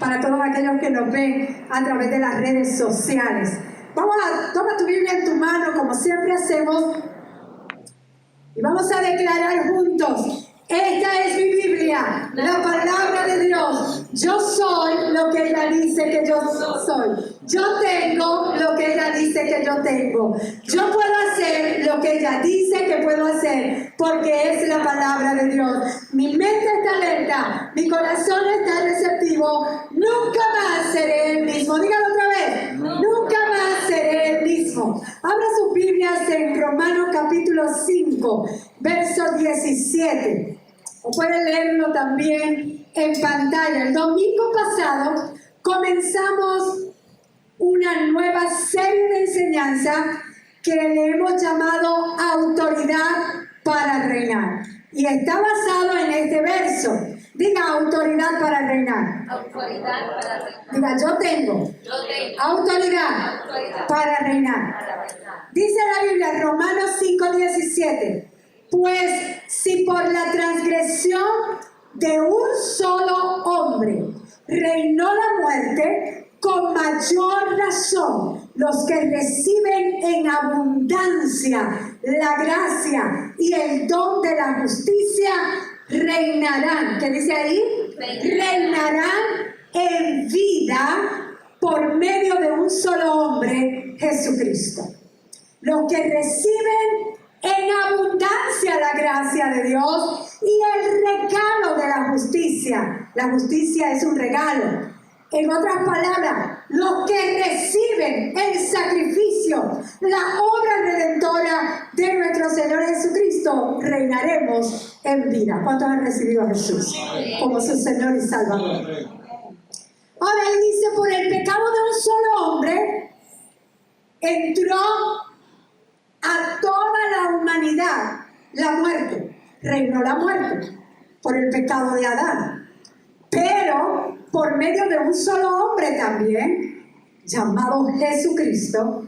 para todos aquellos que nos ven a través de las redes sociales. Toma tu Biblia en tu mano, como siempre hacemos, y vamos a declarar juntos: esta es mi Biblia, la palabra de Dios. Yo soy lo que ella dice que yo soy. Yo tengo lo que ella dice que yo tengo. Yo puedo hacer lo que ella dice que puedo hacer, porque es la palabra de Dios. Mi mente está alerta, mi corazón está receptivo. Nunca más seré el mismo. Dígalo otra vez. Nunca más seré el mismo. Abra sus Biblias en Romanos capítulo 5, verso 17. O pueden leerlo también en pantalla. El domingo pasado comenzamos una nueva serie de enseñanza que le hemos llamado Autoridad para Reinar. Y está basado en este verso. Diga: autoridad para reinar. Autoridad para reinar. Diga: yo tengo autoridad para reinar. Dice la Biblia, Romanos 5:17. Pues si por la transgresión de un solo hombre reinó la muerte, con mayor razón los que reciben en abundancia la gracia y el don de la justicia reinarán. ¿Qué dice ahí? Reinarán en vida por medio de un solo hombre, Jesucristo. Los que reciben en abundancia la gracia de Dios y el regalo de la justicia. La justicia es un regalo. En otras palabras, los que reciben el sacrificio, la obra redentora de nuestro Señor Jesucristo, reinaremos en vida. ¿Cuántos han recibido a Jesús como su Señor y Salvador? Ahora él dice: por el pecado de un solo hombre entró a toda la humanidad la muerte. Reinó la muerte por el pecado de Adán. Pero por medio de un solo hombre también, llamado Jesucristo,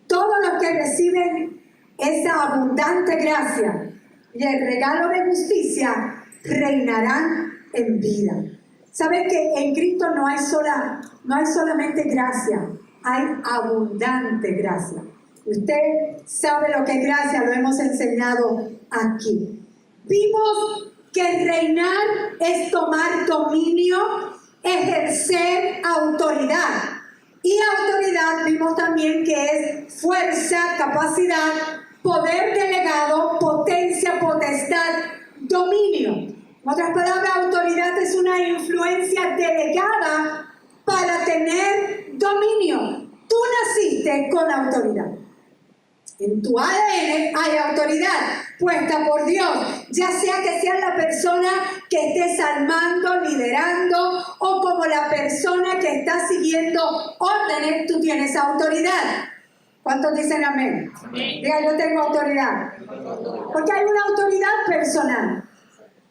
todos los que reciben esa abundante gracia y el regalo de justicia reinarán en vida. ¿Saben que en Cristo no hay solamente gracia, hay abundante gracia? Usted sabe lo que es gracia, lo hemos enseñado aquí. Vimos que reinar es tomar dominio, ejercer autoridad. Y autoridad vimos también que es fuerza, capacidad, poder delegado, potencia, potestad, dominio. En otras palabras, autoridad es una influencia delegada para tener dominio. Tú naciste con autoridad. En tu ADN hay autoridad puesta por Dios, ya sea que seas la persona que estés al mando, liderando, o como la persona que está siguiendo órdenes, tú tienes autoridad. ¿Cuántos dicen amén? Diga: yo tengo autoridad. Porque hay una autoridad personal.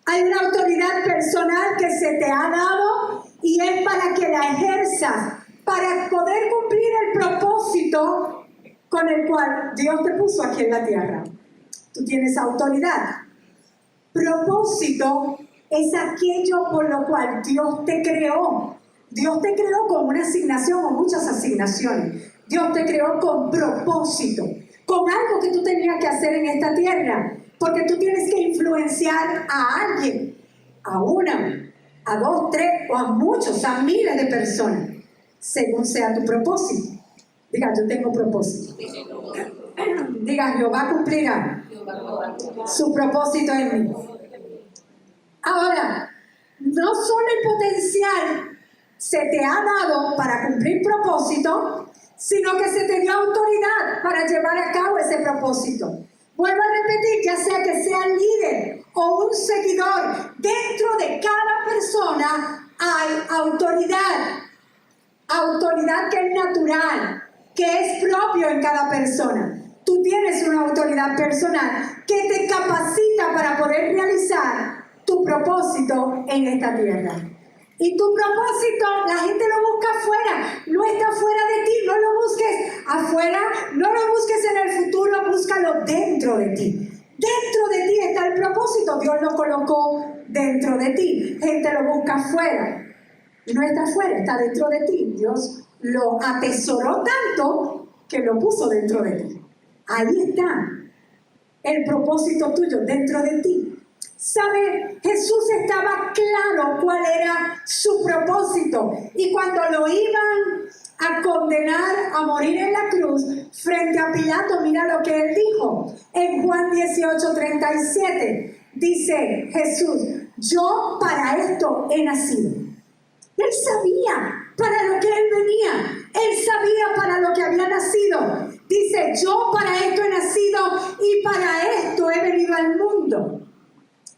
Hay una autoridad personal que se te ha dado y es para que la ejerzas, para poder cumplir el propósito con el cual Dios te puso aquí en la tierra. Tú tienes autoridad. Propósito es aquello por lo cual Dios te creó. Dios te creó con una asignación o muchas asignaciones. Dios te creó con propósito, con algo que tú tenías que hacer en esta tierra, porque tú tienes que influenciar a alguien, a una, a dos, tres o a muchos, a miles de personas, según sea tu propósito. Diga: yo tengo propósito. Diga: Jehová cumplirá su propósito en mí. Ahora, no solo el potencial se te ha dado para cumplir propósito, sino que se te dio autoridad para llevar a cabo ese propósito. Vuelvo a repetir, ya sea que sea líder o un seguidor, dentro de cada persona hay autoridad. Autoridad que es natural, que es propio en cada persona. Tú tienes una autoridad personal que te capacita para poder realizar tu propósito en esta tierra. Y tu propósito, la gente lo busca afuera, no está fuera de ti, no lo busques afuera, no lo busques en el futuro, búscalo dentro de ti. Dentro de ti está el propósito, Dios lo colocó dentro de ti, gente lo busca afuera. No está afuera, está dentro de ti. Dios lo atesoró tanto que lo puso dentro de ti. Ahí está el propósito tuyo, dentro de ti. ¿Sabe? Jesús estaba claro cuál era su propósito. Y cuando lo iban a condenar a morir en la cruz, frente a Pilato, mira lo que él dijo. En Juan 18:37 dice Jesús: yo para esto he nacido. Él sabía para lo que él venía. Él sabía para lo que había nacido. Dice: yo para esto he nacido y para esto he venido al mundo.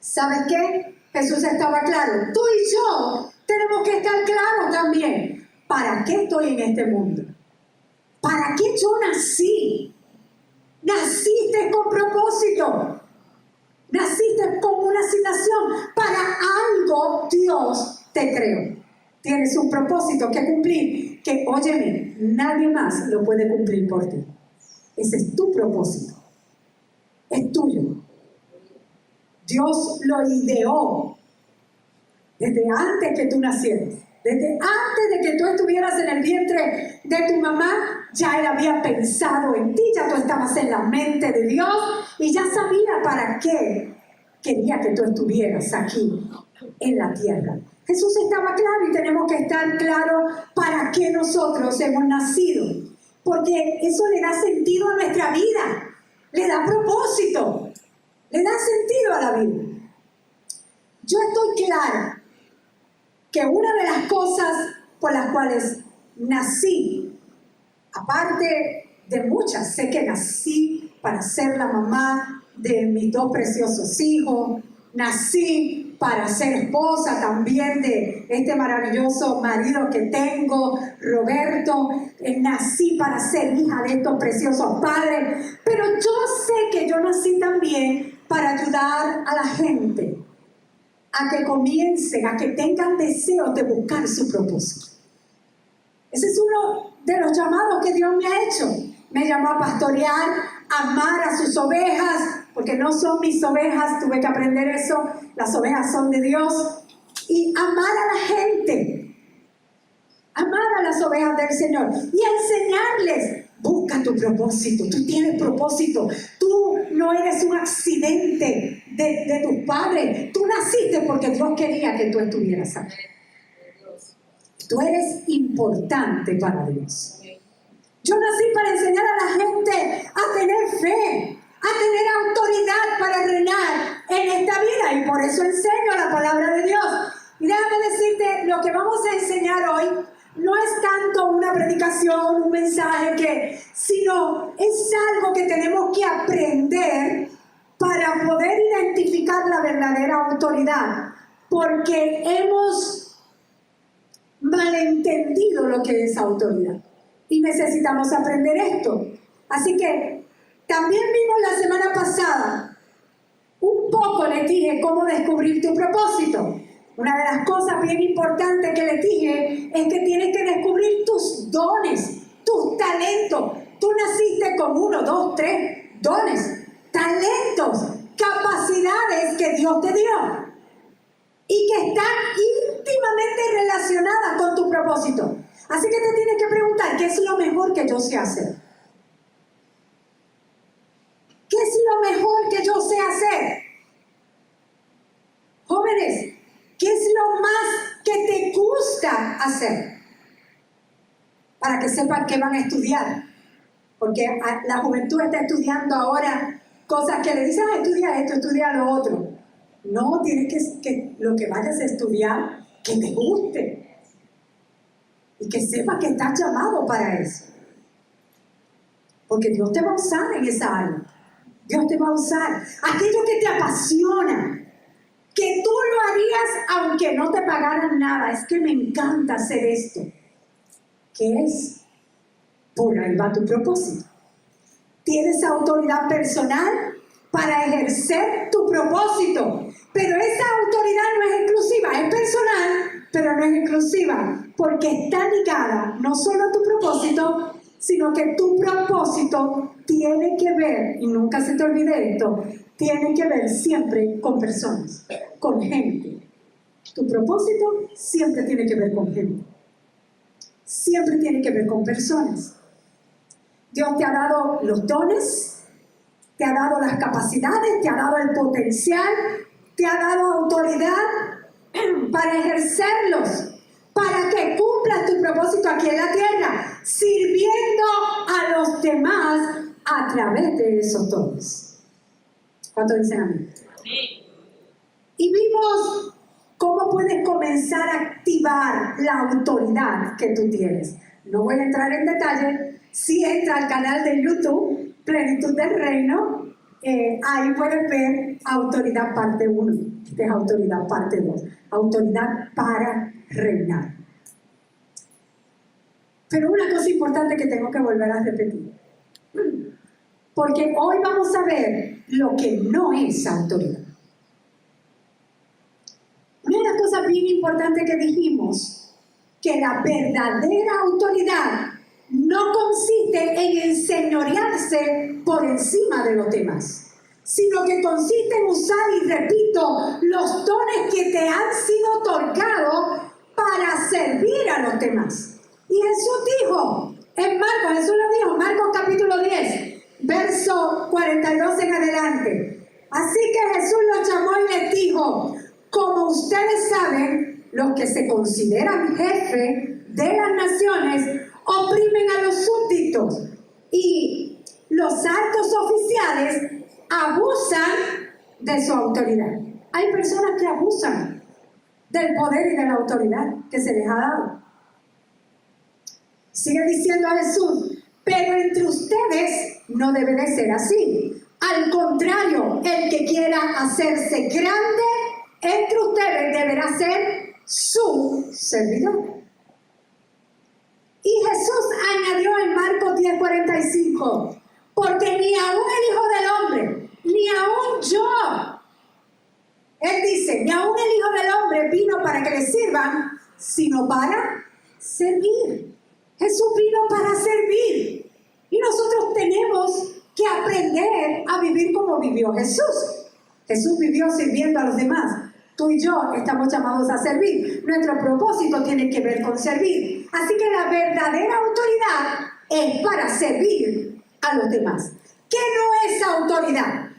¿Sabes qué? Jesús estaba claro. Tú y yo tenemos que estar claros también. ¿Para qué estoy en este mundo? ¿Para qué yo nací? Naciste con propósito. Naciste con una asignación. Para algo Dios te creó. Tienes un propósito que cumplir. Que, óyeme, nadie más lo puede cumplir por ti. Ese es tu propósito. Es tuyo. Dios lo ideó desde antes que tú nacieras. Desde antes de que tú estuvieras en el vientre de tu mamá, ya Él había pensado en ti, ya tú estabas en la mente de Dios y ya sabía para qué quería que tú estuvieras aquí en la tierra. Jesús estaba claro y tenemos que estar claros para qué nosotros hemos nacido. Porque eso le da sentido a nuestra vida, le da propósito, le da sentido a la vida. Yo estoy clara que una de las cosas por las cuales nací, aparte de muchas, sé que nací para ser la mamá de mis dos preciosos hijos, nací para ser esposa también de este maravilloso marido que tengo, Roberto, nací para ser hija de estos preciosos padres, pero yo sé que yo nací también para ayudar a la gente a que comiencen, a que tengan deseos de buscar su propósito. Ese es uno de los llamados que Dios me ha hecho. Me llamó a pastorear, a amar a sus ovejas, porque no son mis ovejas, tuve que aprender eso, las ovejas son de Dios, y amar a la gente, amar a las ovejas del Señor, y enseñarles: busca tu propósito, tú tienes propósito, tú no eres un accidente de tus padres, tú naciste porque Dios quería que tú estuvieras aquí. Tú eres importante para Dios. Yo nací para enseñar a la gente a tener fe, a tener autoridad para reinar en esta vida, y por eso enseño la palabra de Dios. Y déjame decirte, lo que vamos a enseñar hoy no es tanto una predicación, un mensaje, sino es algo que tenemos que aprender para poder identificar la verdadera autoridad, porque hemos malentendido lo que es autoridad y necesitamos aprender esto. Así que también vimos la semana pasada, un poco les dije cómo descubrir tu propósito. Una de las cosas bien importantes que les dije es que tienes que descubrir tus dones, tus talentos. Tú naciste con 1, 2, 3 dones, talentos, capacidades que Dios te dio y que están íntimamente relacionadas con tu propósito. Así que te tienes que preguntar: ¿qué es lo mejor que yo sé hacer? ¿Qué es lo mejor que yo sé hacer? Jóvenes, ¿qué es lo más que te gusta hacer? Para que sepan qué van a estudiar. Porque la juventud está estudiando ahora cosas que le dicen: estudia esto, estudia lo otro. No, tienes que lo que vayas a estudiar, que te guste. Y que sepas que estás llamado para eso. Porque Dios te va a usar en esa área. Dios te va a usar. Aquello que te apasiona, que tú lo harías aunque no te pagaran nada. Es que me encanta hacer esto. ¿Qué es? Por ahí va tu propósito. Tienes autoridad personal para ejercer tu propósito. Pero esa autoridad no es exclusiva, es personal, pero no es exclusiva, porque está ligada no solo a tu propósito, sino que tu propósito tiene que ver, y nunca se te olvide esto, tiene que ver siempre con personas, con gente. Tu propósito siempre tiene que ver con gente. Siempre tiene que ver con personas. Dios te ha dado los dones, te ha dado las capacidades, te ha dado el potencial, te ha dado autoridad para ejercerlos, para que cumplas tu propósito aquí en la tierra, sirviendo a los demás a través de esos dones. ¿Cuántos dicen amén? Y vimos cómo puedes comenzar a activar la autoridad que tú tienes. No voy a entrar en detalle. Si entra al canal de YouTube, Plenitud del Reino, ahí puedes ver autoridad parte 1. Esta es autoridad parte 2. Autoridad para reinar. Pero una cosa importante que tengo que volver a repetir. Porque hoy vamos a ver lo que no es autoridad. Una de las cosas bien importantes que dijimos, que la verdadera autoridad no consiste en enseñorearse por encima de los demás, sino que consiste en usar, y repito, los dones que te han sido otorgados para servir a los demás. Y Jesús dijo, en Marcos, Jesús lo dijo, Marcos capítulo 10, verso 42 en adelante. Así que Jesús los llamó y les dijo, como ustedes saben, los que se consideran jefes de las naciones oprimen a los súbditos y los altos oficiales abusan de su autoridad. Hay personas que abusan del poder y de la autoridad que se les ha dado. Sigue diciendo Jesús, pero entre ustedes no debe de ser así. Al contrario, el que quiera hacerse grande entre ustedes deberá ser su servidor. Y Jesús añadió en Marcos 10:45, porque ni aún el Hijo del Hombre, ni aún yo, él dice, ni aún el Hijo del Hombre vino para que le sirvan, sino para servir. Jesús vino para servir. Y nosotros tenemos que aprender a vivir como vivió Jesús. Jesús vivió sirviendo a los demás. Tú y yo estamos llamados a servir. Nuestro propósito tiene que ver con servir. Así que la verdadera autoridad es para servir a los demás. ¿Qué no es autoridad?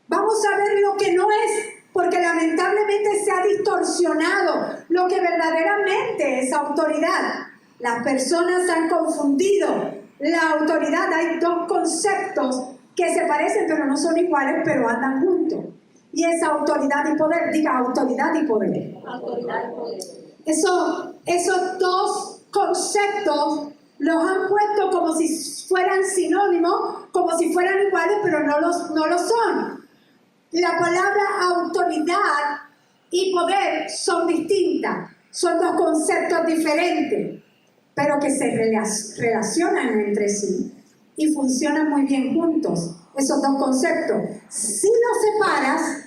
Vamos a ver lo que no es, porque lamentablemente se ha distorsionado lo que verdaderamente es autoridad. Las personas han confundido la autoridad. Hay dos conceptos que se parecen pero no son iguales, pero andan juntos. Y es autoridad y poder. Diga, autoridad y poder. Autoridad y poder. Esos dos conceptos los han puesto como si fueran sinónimos, como si fueran iguales, pero no lo son. La palabra autoridad y poder son distintas. Son dos conceptos diferentes, pero que se relacionan entre sí y funcionan muy bien juntos. Esos dos conceptos. Si los separas,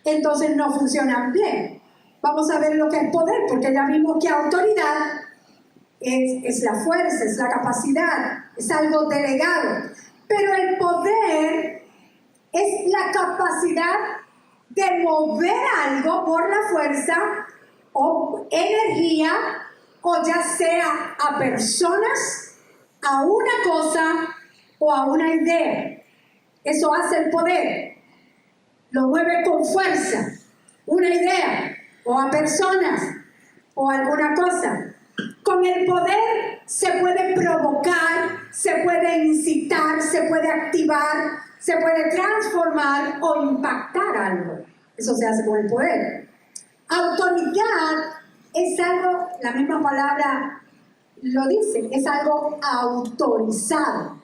entonces no funcionan bien. Vamos a ver lo que es poder, porque ya vimos que autoridad es la fuerza, es la capacidad, es algo delegado. Pero el poder es la capacidad de mover algo por la fuerza o energía, o ya sea a personas, a una cosa o a una idea. Eso hace el poder. Lo mueve con fuerza, una idea, o a personas, o alguna cosa. Con el poder se puede provocar, se puede incitar, se puede activar, se puede transformar o impactar algo. Eso se hace con el poder. Autoridad es algo, la misma palabra lo dice, es algo autorizado.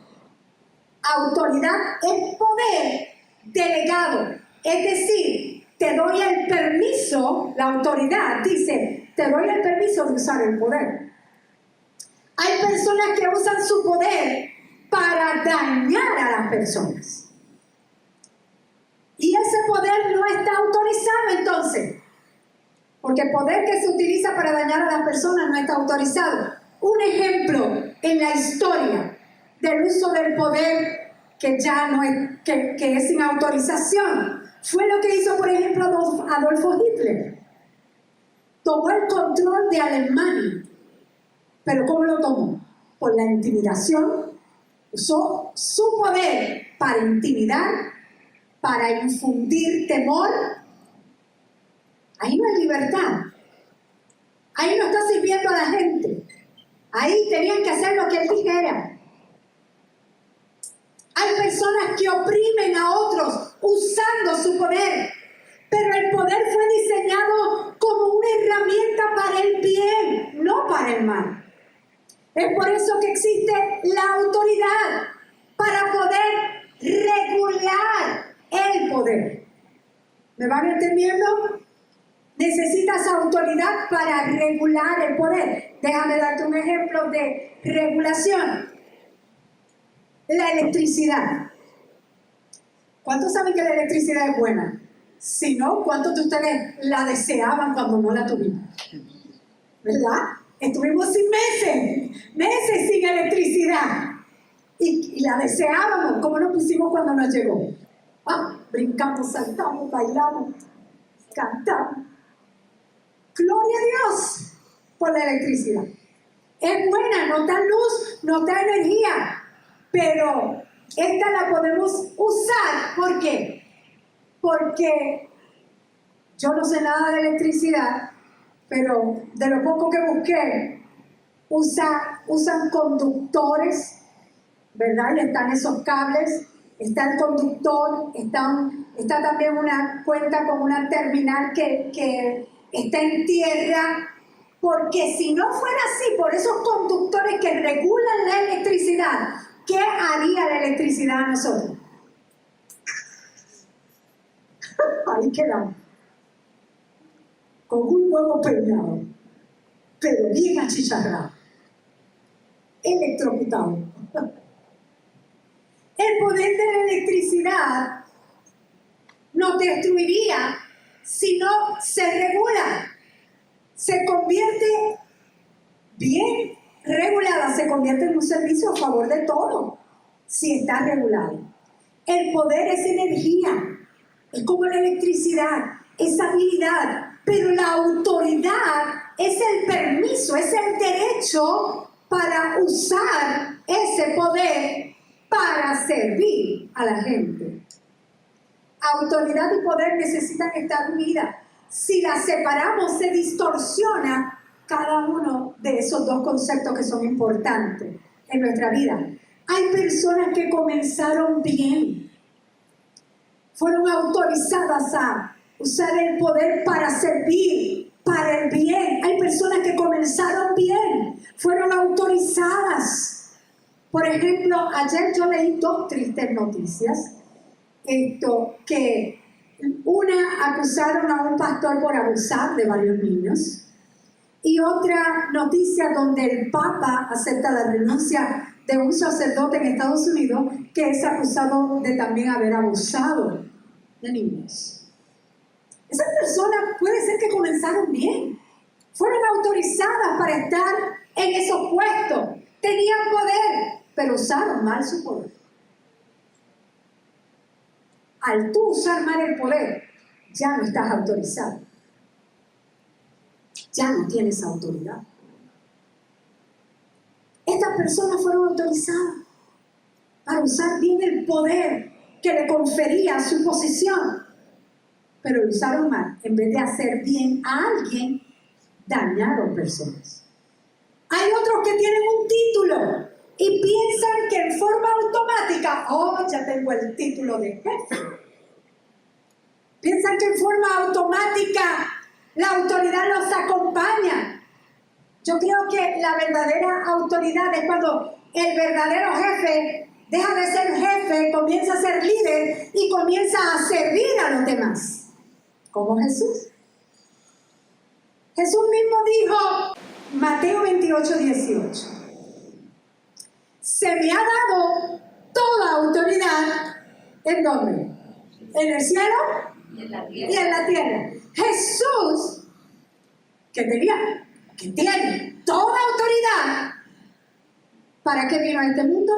Autoridad es poder delegado. Es decir, te doy el permiso, la autoridad dice, te doy el permiso de usar el poder. Hay personas que usan su poder para dañar a las personas. Y ese poder no está autorizado entonces. Porque el poder que se utiliza para dañar a las personas no está autorizado. Un ejemplo en la historia del uso del poder que ya no es, que es sin autorización, fue lo que hizo, por ejemplo, Adolfo Hitler. tomó el control de Alemania. ¿Pero cómo lo tomó? Por la intimidación. Usó su poder para intimidar, para infundir temor. Ahí no hay libertad. Ahí no está sirviendo a la gente. Ahí tenían que hacer lo que él dijera. Hay personas que oprimen a otros usando su poder. Pero el poder fue diseñado como una herramienta para el bien, no para el mal. Es por eso que existe la autoridad, para poder regular el poder. ¿Me van entendiendo? Necesitas autoridad para regular el poder. Déjame darte un ejemplo de regulación. La electricidad. ¿Cuántos saben que la electricidad es buena? Si no, ¿cuántos de ustedes la deseaban cuando no la tuvimos? ¿Verdad? Estuvimos sin meses sin electricidad. Y la deseábamos. ¿Cómo nos pusimos cuando nos llegó? Brincamos, saltamos, bailamos, cantamos. Gloria a Dios por la electricidad. Es buena, nos da luz, nos da energía. Pero esta la podemos usar. ¿Por qué? Porque yo no sé nada de electricidad, pero de lo poco que busqué, usan conductores, ¿verdad? Y están esos cables, está el conductor, está también cuenta con una terminal que está en tierra, porque si no fuera así, por esos conductores que regulan la electricidad, ¿qué haría la electricidad a nosotros? Ahí quedamos. Con un huevo peinado, pero bien achicharrado, electrocutado. El poder de la electricidad nos destruiría si no se regula. Se convierte bien regulada, se convierte en un servicio a favor de todo, si está regulado. El poder es energía, es como la electricidad, es habilidad, pero la autoridad es el permiso, es el derecho para usar ese poder para servir a la gente. Autoridad y poder necesitan estar unidas. Si las separamos, se distorsiona cada uno de esos dos conceptos que son importantes en nuestra vida. Hay personas que comenzaron bien, fueron autorizadas a usar el poder para servir, para el bien. Hay personas que comenzaron bien, fueron autorizadas. Por ejemplo, ayer yo leí dos tristes noticias. Que una, acusaron a un pastor por abusar de varios niños, y otra noticia donde el Papa acepta la renuncia de un sacerdote en Estados Unidos que es acusado de también haber abusado de niños. Esas personas puede ser que comenzaron bien, fueron autorizadas para estar en esos puestos, tenían poder, pero usaron mal su poder. Al tú usar mal el poder, ya no estás autorizado. Ya no tienes autoridad. Estas personas fueron autorizadas para usar bien el poder que le confería su posición, pero lo usaron mal. En vez de hacer bien a alguien, dañaron personas. Hay otros que tienen un título y piensan que en forma automática, ya tengo el título de jefe. Piensan que en forma automática la autoridad los acompaña. Yo creo que la verdadera autoridad es cuando el verdadero jefe deja de ser jefe, comienza a ser líder y comienza a servir a los demás. Como Jesús. Jesús mismo dijo, Mateo 28:18. Se me ha dado toda autoridad, ¿en dónde? ¿En el cielo? Y en la tierra. Jesús, que tiene toda autoridad, ¿para qué vino a este mundo?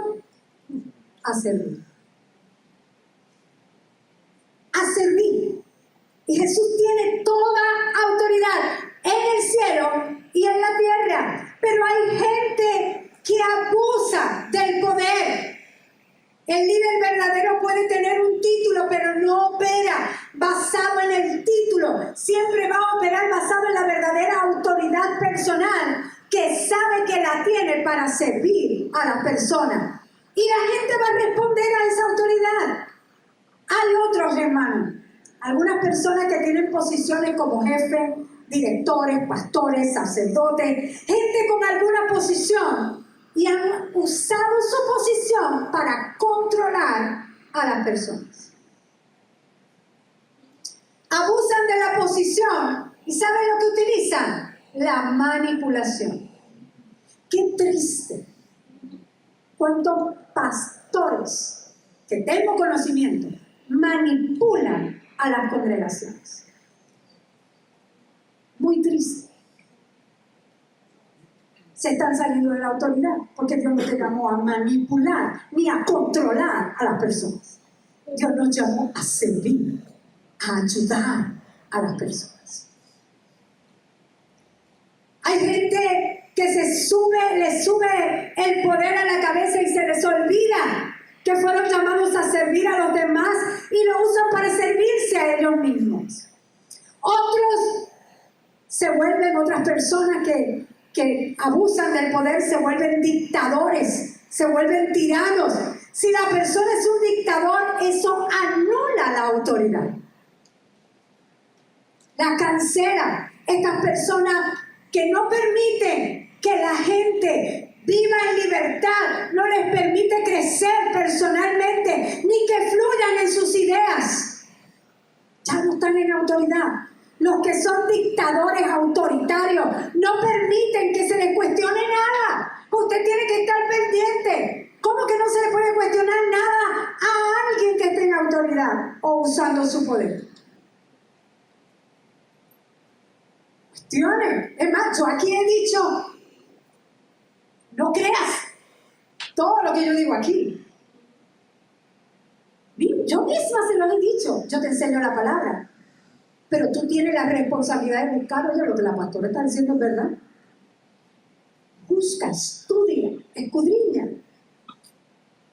A servir. A servir. Y Jesús tiene toda autoridad en el empoderar basado en la verdadera autoridad personal que sabe que la tiene para servir a las personas. Y la gente va a responder a esa autoridad. Hay otros, hermanos. Algunas personas que tienen posiciones como jefes, directores, pastores, sacerdotes, gente con alguna posición y han usado su posición para controlar a las personas. Abusan de la posición y ¿saben lo que utilizan? La manipulación. Qué triste. ¿Cuántos pastores que tengo conocimiento manipulan a las congregaciones? Muy triste. Se están saliendo de la autoridad porque Dios no te llamó a manipular ni a controlar a las personas. Dios nos llamó a servir, a ayudar a las personas. Hay gente que le sube el poder a la cabeza y se les olvida que fueron llamados a servir a los demás y lo usan para servirse a ellos mismos. Otros se vuelven otras personas que abusan del poder, se vuelven dictadores, se vuelven tiranos. Si la persona es un dictador, eso anula la autoridad. La cancela. Estas personas que no permiten que la gente viva en libertad, no les permite crecer personalmente, ni que fluyan en sus ideas. Ya no están en autoridad. Los que son dictadores autoritarios no permiten que se les cuestione nada. Usted tiene que estar pendiente. ¿Cómo que no se le puede cuestionar nada a alguien que esté en autoridad o usando su poder? Cuestiones. Es más, yo aquí he dicho, no creas todo lo que yo digo aquí. Yo misma se lo he dicho. Yo te enseño la palabra. Pero tú tienes la responsabilidad de buscar, oye, lo que la pastora está diciendo es verdad. Busca, estudia, escudriña.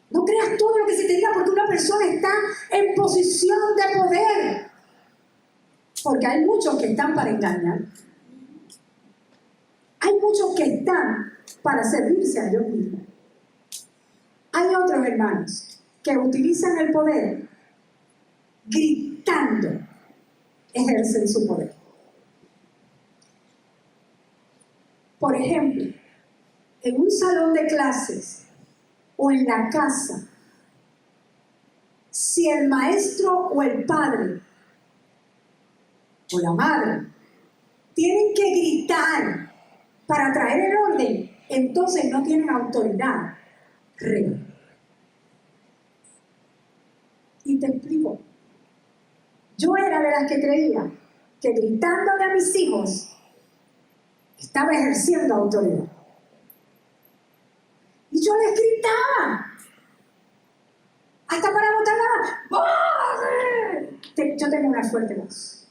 No creas todo lo que se te diga porque una persona está en posición de poder. Porque hay muchos que están para engañar. Hay muchos que están para servirse a ellos mismos. Hay otros hermanos que utilizan el poder gritando. Ejercen su poder. Por ejemplo, en un salón de clases o en la casa, si el maestro o el padre o la madre tienen que gritar para traer el orden, entonces no tienen autoridad real. Y te explico. Yo era de las que creía que gritándole a mis hijos estaba ejerciendo autoridad. Y yo les gritaba. Hasta para botar la voz. Yo tengo una fuerte voz.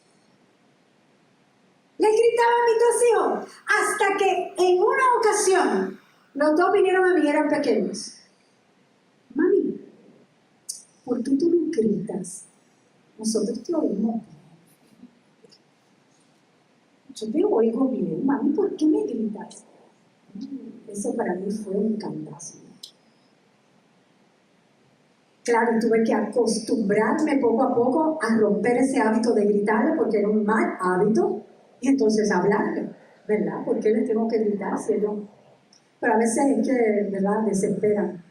Les gritaba a mis dos hijos. Hasta que en una ocasión, los dos vinieron a mí, eran pequeños. Mami, ¿por qué tú no gritas? Nosotros te oímos. Yo te oigo bien, mami, ¿por qué me gritas? Eso para mí fue un cantazo. Claro, tuve que acostumbrarme poco a poco a romper ese hábito de gritarle porque era un mal hábito y entonces hablarle, ¿verdad? ¿Por qué les tengo que gritar si no? Pero a veces es que, ¿verdad? Desesperan.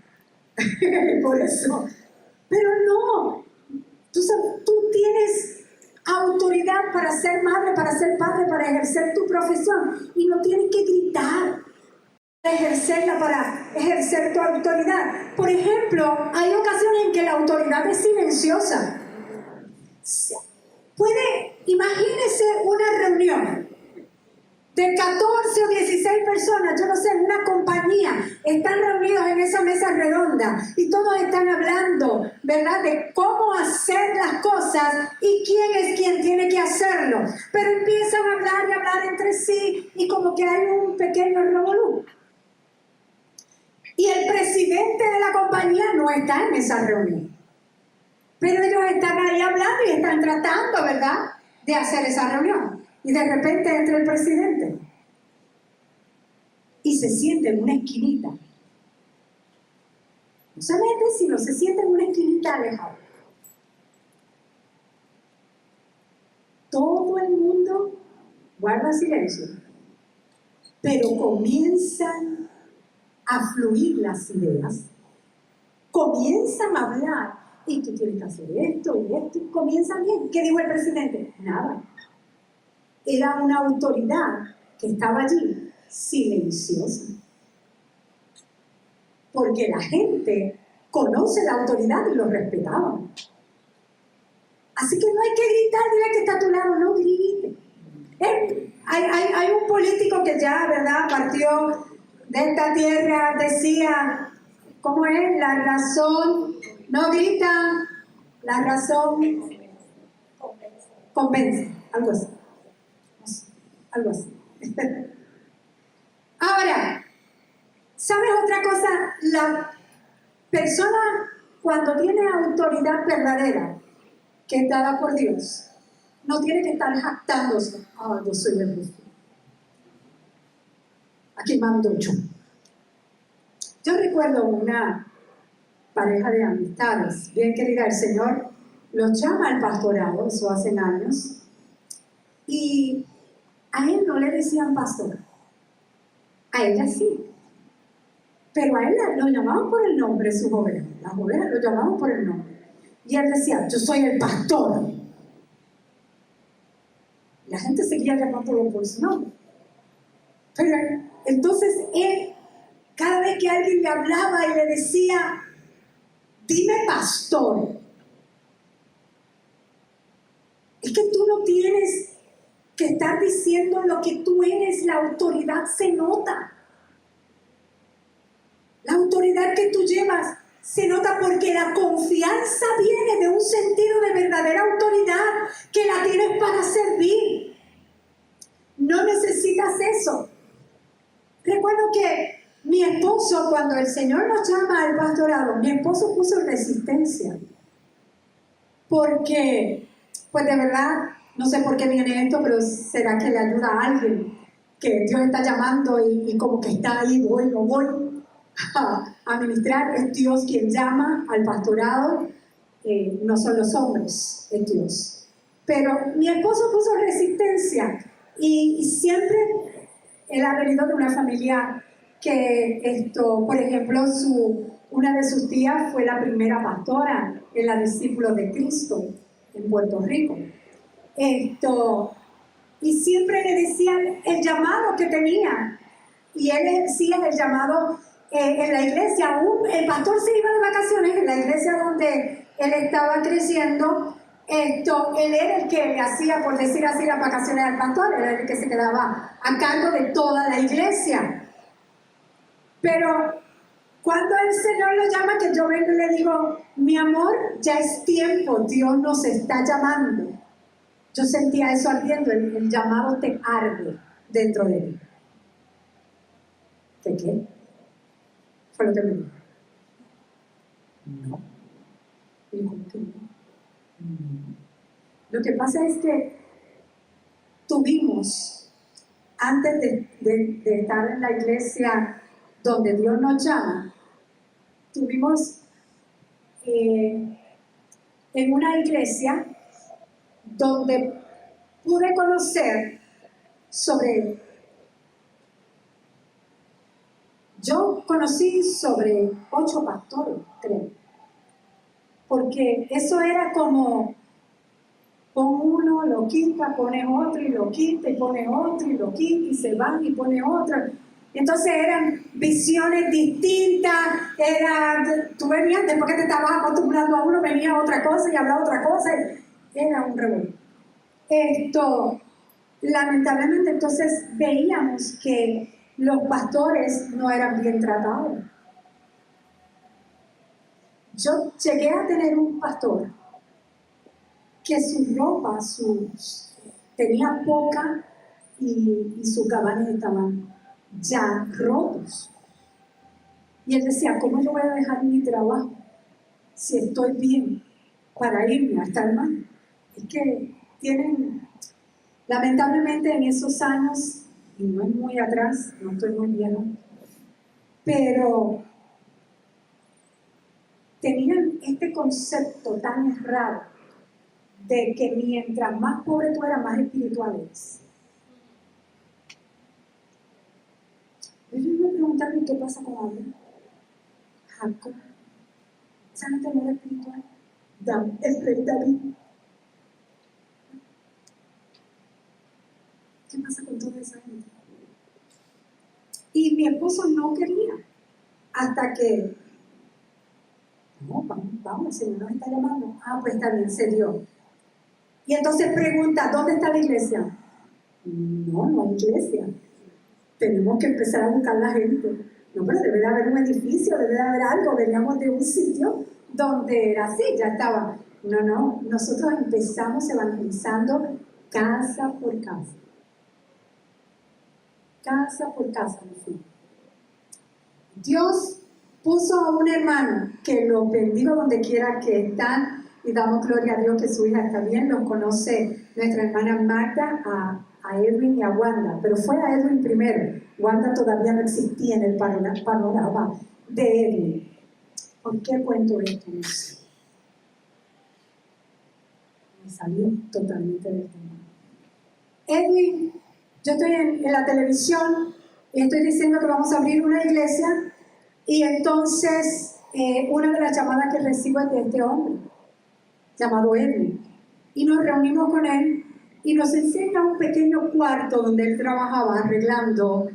Por eso. Pero no. Tú tienes autoridad para ser madre, para ser padre, para ejercer tu profesión. Y no tienes que gritar para ejercerla, para ejercer tu autoridad. Por ejemplo, hay ocasiones en que la autoridad es silenciosa. Imagínese una reunión de 14 o 16 personas, yo no sé, en una compañía, están reunidos en esa mesa redonda y todos están hablando, ¿verdad?, de cómo hacer las cosas y quién es quien tiene que hacerlo. Pero empiezan a hablar y hablar entre sí y como que hay un pequeño revolú. Y el presidente de la compañía no está en esa reunión. Pero ellos están ahí hablando y están tratando, ¿verdad?, de hacer esa reunión. Y de repente entra el presidente y se siente en una esquinita. No se mete, sino se siente en una esquinita alejada. Todo el mundo guarda silencio, pero comienzan a fluir las ideas, comienzan a hablar, y tú tienes que hacer esto y esto, y comienzan bien. ¿Qué dijo el presidente? Nada. Era una autoridad que estaba allí, silenciosa. Porque la gente conoce la autoridad y lo respetaba. Así que no hay que gritar, dile que está a tu lado, no grite. Hay un político que ya, ¿verdad?, partió de esta tierra, decía, ¿cómo es? La razón no grita, la razón convence, algo así. Algo así. Ahora, ¿sabes otra cosa? La persona, cuando tiene autoridad verdadera, que es dada por Dios, no tiene que estar jactándose. Ah, yo soy el justo. Aquí mando yo. Yo recuerdo una pareja de amistades, bien querida, el Señor los llama al pastorado, eso hace años, y a él no le decían pastor, a ella sí. Pero a él lo llamaban por el nombre, sus ovejas. Las ovejas lo llamaban por el nombre. Y él decía, yo soy el pastor. La gente seguía llamándolo por su nombre. Pero entonces él, cada vez que alguien le hablaba y le decía, dime pastor, es que tú no tienes que estar diciendo lo que tú eres, la autoridad se nota. La autoridad que tú llevas se nota porque la confianza viene de un sentido de verdadera autoridad que la tienes para servir. No necesitas eso. Recuerdo que mi esposo, cuando el Señor nos llama al pastorado, mi esposo puso resistencia. Porque, pues de verdad, no sé por qué viene esto, pero será que le ayuda a alguien que Dios está llamando y como que está ahí, voy, no voy a ministrar. Es Dios quien llama al pastorado, no son los hombres, es Dios. Pero mi esposo puso resistencia y siempre él ha venido de una familia que por ejemplo, una de sus tías fue la primera pastora en la Discípulos de Cristo en Puerto Rico. Y siempre le decían el llamado que tenía. Y él decía el llamado en la iglesia. El pastor se iba de vacaciones en la iglesia donde él estaba creciendo. Él era el que le hacía, por decir así, las vacaciones al pastor. Era el que se quedaba a cargo de toda la iglesia. Pero cuando el Señor lo llama, que yo vengo y le digo, mi amor, ya es tiempo, Dios nos está llamando. Yo sentía eso ardiendo, el llamado te arde dentro de mí. ¿Qué? Fue lo que me dijo. No. Y yo, ¿cómo que no? Lo que pasa es que tuvimos, antes de estar en la iglesia donde Dios nos llama, tuvimos en una iglesia donde pude conocer yo conocí sobre 8 pastores, creo, porque eso era como, pon uno, lo quita, pone otro y lo quita, y pone otro y lo quita, y se van y pone otro. Entonces eran visiones distintas, tú venías, después que te estabas acostumbrando a uno, venía otra cosa y hablaba otra cosa, era un revuelo. Lamentablemente entonces veíamos que los pastores no eran bien tratados. Yo llegué a tener un pastor que su ropa tenía poca y sus cabanas estaban ya rotos. Y él decía, ¿cómo yo voy a dejar mi trabajo si estoy bien para irme a estar mal? Es que Lamentablemente en esos años, y no es muy atrás, no estoy muy viejo, pero tenían este concepto tan errado de que mientras más pobre tú eras, más espiritual eres. Ellos me preguntaron qué pasa con Abraham, Jacob. ¿Esa gente no era espiritual? El rey David. ¿Qué pasa con toda esa gente? Y mi esposo no quería, hasta que, no, vamos, el Señor nos está llamando. Ah, pues está bien, se dio. Y entonces pregunta, ¿dónde está la iglesia? No, no hay iglesia. Tenemos que empezar a buscar la gente. No, pero debe de haber un edificio, debe de haber algo. Veníamos de un sitio donde era así, ya estaba. No, nosotros empezamos evangelizando casa por casa. Casa por casa, en fin. Dios puso a un hermano que lo bendigo donde quiera que están y damos gloria a Dios que su hija está bien. Los conoce nuestra hermana Magda, a Edwin y a Wanda, pero fue a Edwin primero. Wanda todavía no existía en el panorama de Edwin. ¿Por qué cuento esto? No sé. Me salí totalmente del tema. Edwin, yo estoy en la televisión y estoy diciendo que vamos a abrir una iglesia y entonces una de las llamadas que recibo es de este hombre llamado Edwin y nos reunimos con él y nos enseña un pequeño cuarto donde él trabajaba arreglando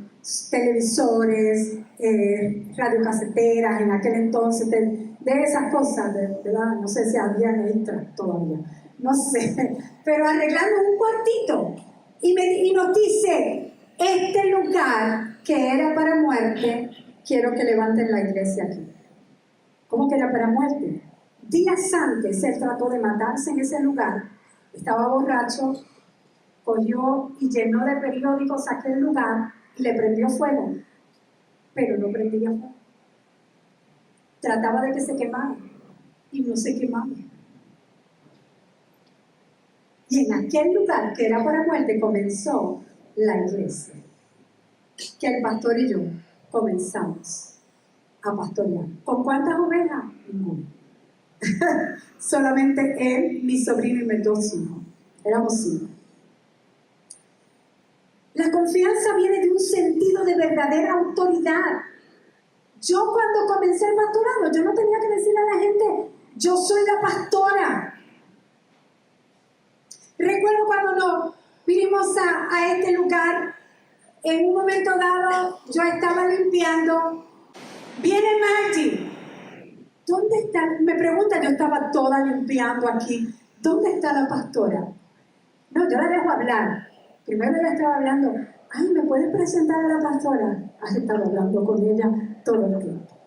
televisores, radiocaseteras en aquel entonces, de esas cosas, ¿verdad? No sé si había extra todavía, no sé, pero arreglando un cuartito y nos dice, este lugar que era para muerte, quiero que levanten la iglesia aquí. ¿Cómo que era para muerte? Días antes él trató de matarse en ese lugar, estaba borracho, cogió y llenó de periódicos aquel lugar y le prendió fuego, pero no prendía fuego. Trataba de que se quemara y no se quemaba. Y en aquel lugar que era para muerte comenzó la iglesia, que el pastor y yo comenzamos a pastorear. ¿Con cuántas ovejas? Ninguna. Solamente él, mi sobrino y mis dos hijos. Éramos 5. La confianza viene de un sentido de verdadera autoridad. Yo cuando comencé el pastorado, yo no tenía que decirle a la gente, yo soy la pastora. Recuerdo cuando nos vinimos a este lugar, en un momento dado yo estaba limpiando, viene Maggie. ¿Dónde está? Me pregunta, yo estaba toda limpiando aquí. ¿Dónde está la pastora? No, yo la dejo hablar. Primero ella estaba hablando. Ay, ¿me puedes presentar a la pastora? Has estado hablando con ella todo el tiempo.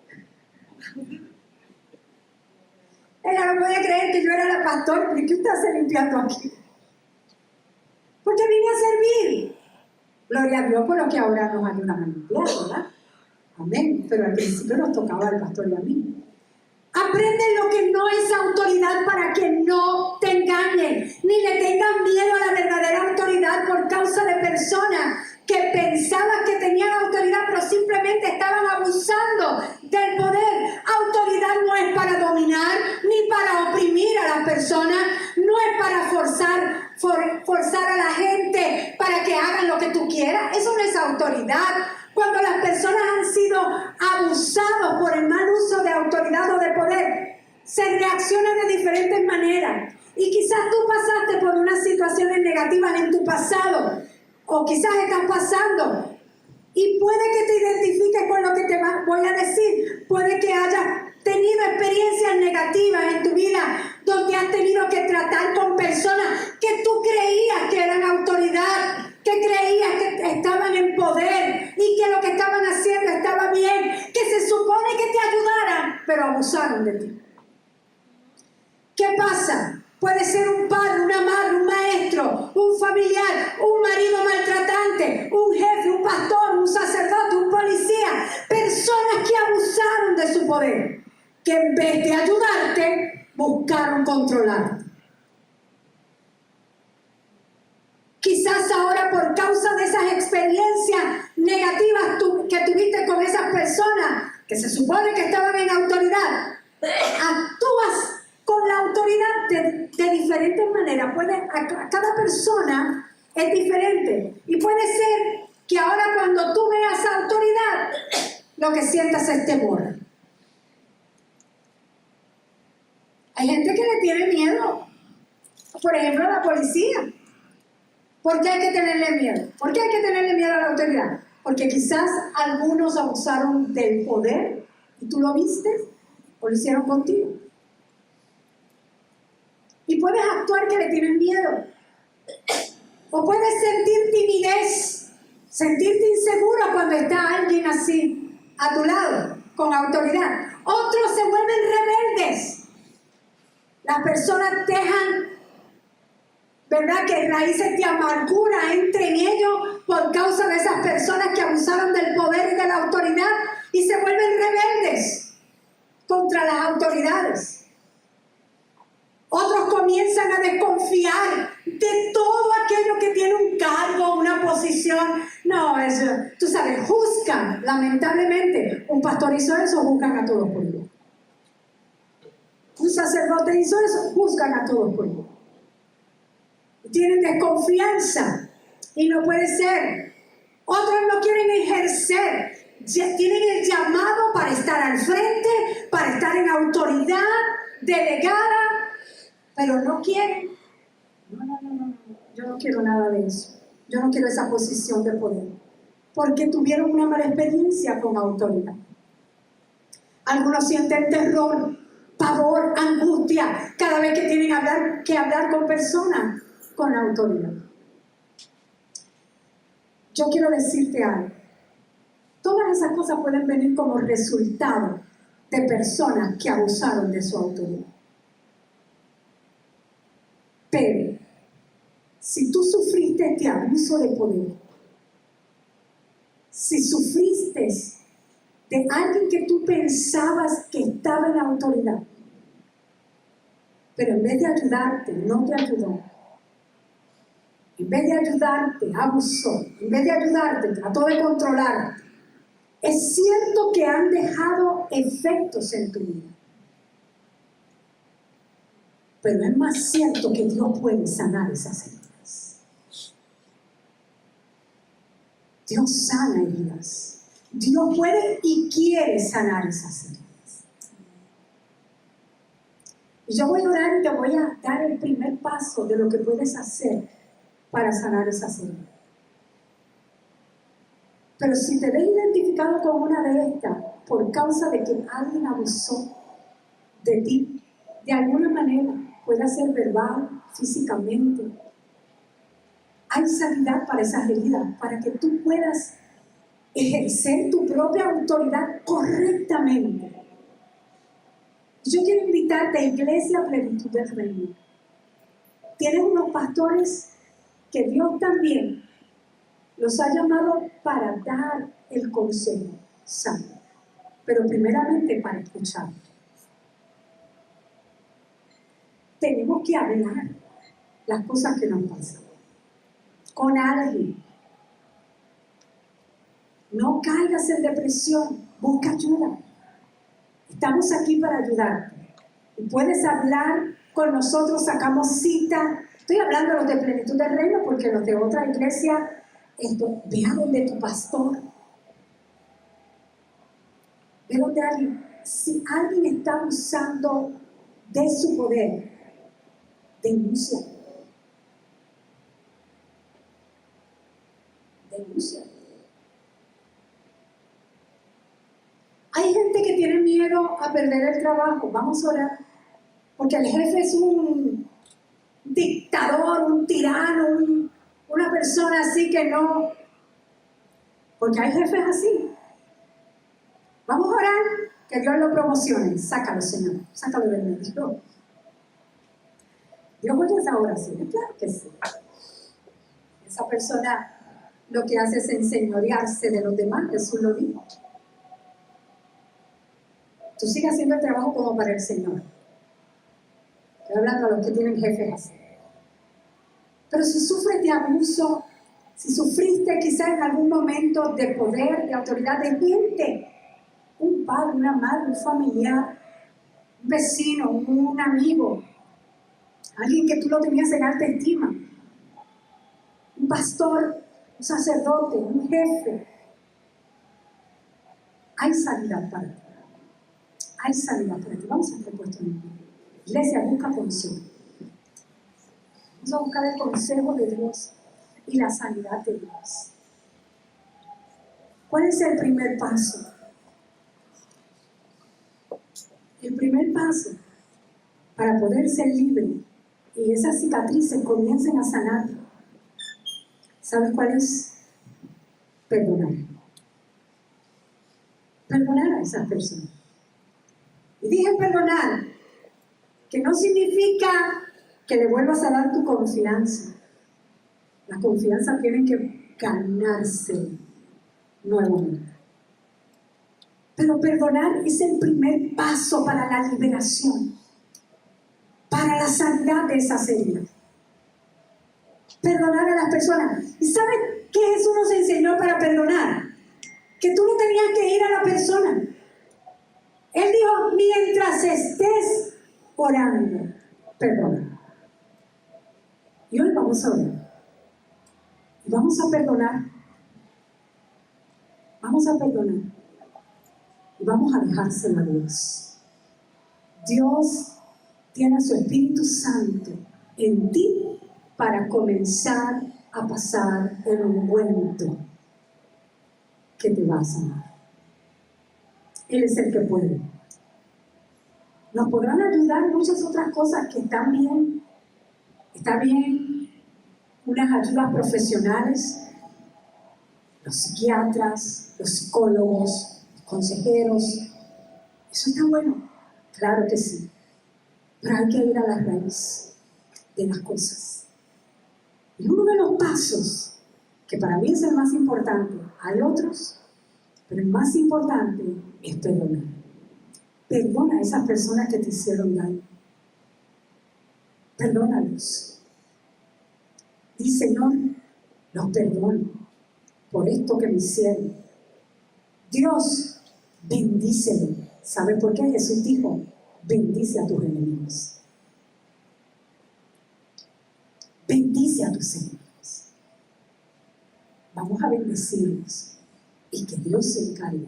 Ella no podía creer que yo era la pastora. ¿Por qué usted está limpiando aquí? Porque vine a servir. Gloria a Dios por lo que ahora nos ayudan a limpiar, ¿verdad? Amén. Pero al principio nos tocaba al pastor y a mí. Aprende lo que no es autoridad para que no te engañen, ni le tengan miedo a la verdadera autoridad por causa de personas que pensaban que tenían autoridad, pero simplemente estaban abusando del poder. Autoridad no es para dominar, ni para oprimir a las personas, no es para forzar a la gente para que hagan lo que tú quieras. Eso no es autoridad. Cuando las personas han sido abusadas por el mal uso de autoridad o de poder, se reacciona de diferentes maneras. Y quizás tú pasaste por unas situaciones negativas en tu pasado, o quizás estás pasando, y puede que te identifiques con lo que te voy a decir. Puede que hayas tenido experiencias negativas en tu vida, donde has tenido que tratar con personas que tú creías que eran autoridad, que creías que estaban en poder y que lo que estaban haciendo estaba bien, que se supone que te ayudaran, pero abusaron de ti. ¿Qué pasa? Puede ser un padre, una madre, un maestro, un familiar, un marido maltratante, un jefe, un pastor, un sacerdote, un policía, personas que abusaron de su poder, que en vez de ayudarte, buscaron controlarte. Quizás quizás ahora por causa de esas experiencias negativas que tuviste con esas personas que se supone que estaban en autoridad, actúas con la autoridad de diferentes maneras. Cada persona es diferente y puede ser que ahora cuando tú veas autoridad, lo que sientas es temor. Hay gente que le tiene miedo, por ejemplo, a la policía. ¿Por qué hay que tenerle miedo? ¿Por qué hay que tenerle miedo a la autoridad? Porque quizás algunos abusaron del poder y tú lo viste o lo hicieron contigo. Y puedes actuar que le tienes miedo. O puedes sentir timidez, sentirte inseguro cuando está alguien así a tu lado, con autoridad. Otros se vuelven rebeldes. Las personas dejan, ¿verdad?, que raíces de amargura entren en ellos por causa de esas personas que abusaron del poder y de la autoridad y se vuelven rebeldes contra las autoridades. Otros comienzan a desconfiar de todo aquello que tiene un cargo, una posición. No, eso, tú sabes, juzgan, lamentablemente. Un pastor hizo eso, juzgan a todos por igual. Un sacerdote hizo eso, juzgan a todos por igual. Tienen desconfianza y no puede ser. Otros no quieren ejercer. Tienen el llamado para estar al frente, para estar en autoridad delegada, pero no quieren. No. Yo no quiero nada de eso. Yo no quiero esa posición de poder. Porque tuvieron una mala experiencia con autoridad. Algunos sienten terror, pavor, angustia cada vez que tienen que hablar con personas con autoridad. Yo quiero decirte algo. Todas esas cosas pueden venir como resultado de personas que abusaron de su autoridad. Pero, si tú sufriste este abuso de poder, si sufriste de alguien que tú pensabas que estaba en la autoridad, pero en vez de ayudarte, no te ayudó. En vez de ayudarte, abusó. En vez de ayudarte, trató de controlarte. Es cierto que han dejado efectos en tu vida. Pero es más cierto que Dios puede sanar esas heridas. Dios sana heridas. Dios puede y quiere sanar esas heridas. Y yo voy a orar y te voy a dar el primer paso de lo que puedes hacer para sanar esas heridas. Pero si te ves identificado con una de estas por causa de que alguien abusó de ti, de alguna manera, puede ser verbal, físicamente, hay sanidad para esas heridas, para que tú puedas ejercer tu propia autoridad correctamente. Yo quiero invitarte a Iglesia Plenitud del Reino. Tienes unos pastores que Dios también los ha llamado para dar el consejo sano, pero primeramente para escuchar. Tenemos que hablar las cosas que nos pasan con alguien. No caigas en depresión, busca ayuda. Estamos aquí para ayudarte. Y puedes hablar con nosotros, sacamos cita. Estoy hablando de los de Plenitud del Reino porque los de otra iglesia, ve a donde tu pastor. Ve donde alguien. Si alguien está abusando de su poder, denuncia. Denuncia. Hay gente que tiene miedo a perder el trabajo. Vamos a orar. Porque el jefe es un dictador, un tirano, una persona así que no. Porque hay jefes así. Vamos a orar que Dios lo promocione. Sácalo, Señor. Sácalo del medio. Dios oye esa oración. Claro que sí. Esa persona lo que hace es enseñorearse de los demás. Jesús lo dijo. Tú sigues haciendo el trabajo como para el Señor. Estoy hablando a los que tienen jefes así. Pero si sufres de abuso, si sufriste quizás en algún momento de poder, de autoridad de gente, un padre, una madre, un familiar, un vecino, un amigo, alguien que tú lo tenías en alta estima, un pastor, un sacerdote, un jefe, hay sanidad para ti. Hay sanidad para ti. Vamos a estar puestos en pie. Iglesia, busca consejo. Vamos a buscar el consejo de Dios y la sanidad de Dios. ¿Cuál es el primer paso? El primer paso para poder ser libre y esas cicatrices comiencen a sanar. ¿Sabes cuál es? Perdonar. Perdonar a esas personas. Y dije perdonar, que no significa que le vuelvas a dar tu confianza. La confianza tiene que ganarse nuevamente. Pero perdonar es el primer paso para la liberación, para la sanidad de esas heridas. Perdonar a las personas. ¿Y sabes qué Jesús nos enseñó para perdonar? Que tú no tenías que ir a la persona. Él dijo, mientras estés orando, perdona. Y hoy vamos a orar. Y vamos a perdonar. Vamos a perdonar. Y vamos a dejárselo a Dios. Dios tiene a su Espíritu Santo en ti para comenzar a pasar el ungüento que te va a sanar. Él es el que puede. Nos podrán ayudar muchas otras cosas que están bien. Está bien unas ayudas profesionales, los psiquiatras, los psicólogos, los consejeros. Eso está bueno, claro que sí. Pero hay que ir a la raíz de las cosas. Y uno de los pasos, que para mí es el más importante, hay otros, pero el más importante es perdonar. Perdona a esas personas que te hicieron daño. Perdónalos. Di, Señor, los perdono por esto que me hicieron. Dios, bendícelo. ¿Sabe por qué? Jesús dijo, bendice a tus enemigos. Bendice a tus enemigos. Vamos a bendecirlos y que Dios se encargue.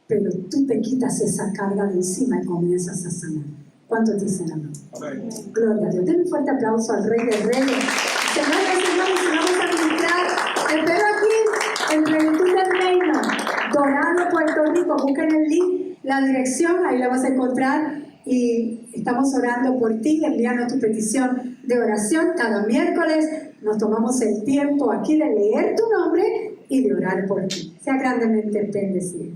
Pero tú te quitas esa carga de encima y comienzas a sanar. ¿Cuántos dicen amén? Amén. Gloria a Dios. Den un fuerte aplauso al Rey de Reyes. Señor, y vamos a ministrar. Espero aquí en Plenitud del Reino, Dorado, Puerto Rico. Busquen el link, la dirección, ahí la vas a encontrar. Y estamos orando por ti. Envíanos tu petición de oración. Cada miércoles nos tomamos el tiempo aquí de leer tu nombre y de orar por ti. Sea grandemente bendecido.